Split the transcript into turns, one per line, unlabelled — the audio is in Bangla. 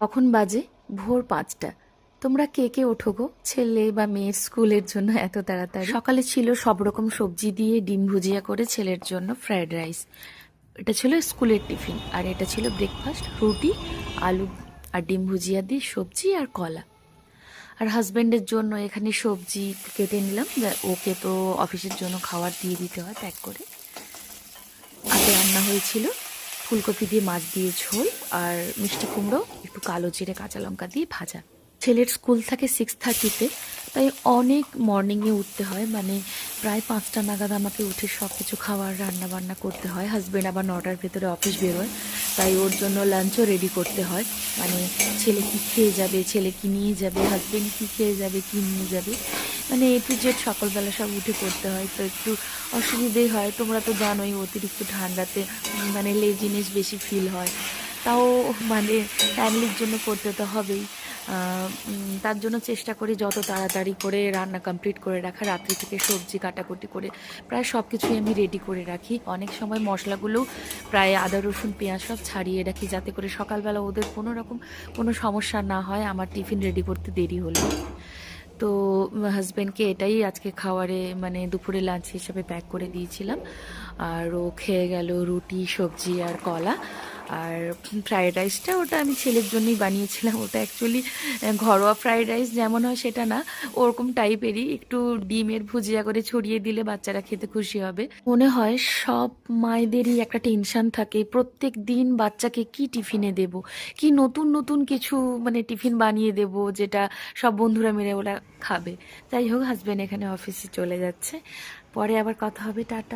তখন বাজে ভোর ৫টা। তোমরা কে কে ওঠো গো ছেলে বা মেয়ের স্কুলের জন্য এত তাড়াতাড়ি? সকালে ছিল সব রকম সবজি দিয়ে ডিম ভুজিয়া করে ছেলের জন্য ফ্রাইড রাইস। এটা ছিল স্কুলের টিফিন, আর এটা ছিল ব্রেকফাস্ট, রুটি, আলু আর ডিম ভুজিয়া দিয়ে সবজি আর কলা। আর হাজব্যান্ডের জন্য এখানে সবজি কেটে নিলাম, ওকে তো অফিসের জন্য খাবার দিয়ে দিতে হয় প্যাক করে। আগে রান্না হয়েছিল ফুলকপি দিয়ে মাছ দিয়ে ঝোল, আর মিষ্টি কুমড়ো একটু কালো জিরে কাঁচা লঙ্কা দিয়ে ভাজা। ছেলের স্কুল থাকে 6:30-তে, তাই অনেক মর্নিংয়ে উঠতে হয়, মানে প্রায় 5টা নাগাদ আমাকে উঠে সব কিছু খাবার রান্না বান্না করতে হয়। হাজব্যান্ড আবার 9টার ভেতরে অফিস বেরোয়, তাই ওর জন্য লাঞ্চও রেডি করতে হয়। মানে ছেলে কি খেয়ে যাবে, ছেলে কি নিয়ে যাবে, হাজব্যান্ড কি খেয়ে যাবে, কি নিয়ে যাবে, মানে এ টু জেড সকালবেলা সব উঠে করতে হয়, তো একটু অসুবিধেই হয়। তোমরা তো জানোই অতিরিক্ত ঠান্ডাতে মানে লেজিনেস বেশি ফিল হয়, তাও মানে ফ্যামিলির জন্য করতে তো হবেই। তার জন্য চেষ্টা করি যত তাড়াতাড়ি করে রান্না কমপ্লিট করে রাখা, রাত্রি থেকে সবজি কাটাকুটি করে প্রায় সব কিছুই আমি রেডি করে রাখি। অনেক সময় মশলাগুলোও প্রায় আদা রসুন পেঁয়াজ সব ছাড়িয়ে রাখি, যাতে করে সকালবেলা ওদের কোনো রকম কোনো সমস্যা না হয় আমার টিফিন রেডি করতে দেরি হলে। তো হাজব্যান্ডকে এটাই আজকে খাওয়ারে মানে দুপুরে লাঞ্চ হিসেবে প্যাক করে দিয়েছিলাম। আর ও খেয়ে গেল রুটি সবজি আর কলা। আর ফ্রায়েড রাইসটা ওটা আমি ছেলের জন্যই বানিয়েছিলাম। ওটা অ্যাকচুয়ালি ঘরোয়া ফ্রায়েড রাইস যেমন হয় সেটা না, ওরকম টাইপেরই, একটু ডিমের ভুজিয়া করে ছড়িয়ে দিলে বাচ্চারা খেতে খুশি হবে। মনে হয় সব মায়েদেরই একটা টেনশন থাকে প্রত্যেক দিন বাচ্চাকে কি টিফিনে দেব, কি নতুন নতুন কিছু মানে টিফিন বানিয়ে দেব যেটা সব বন্ধুরা মিলে ওরা খাবে। যাই হোক, হাজব্যান্ড এখানে অফিসে চলে যাচ্ছে, পরে আবার কথা হবে, টাটা।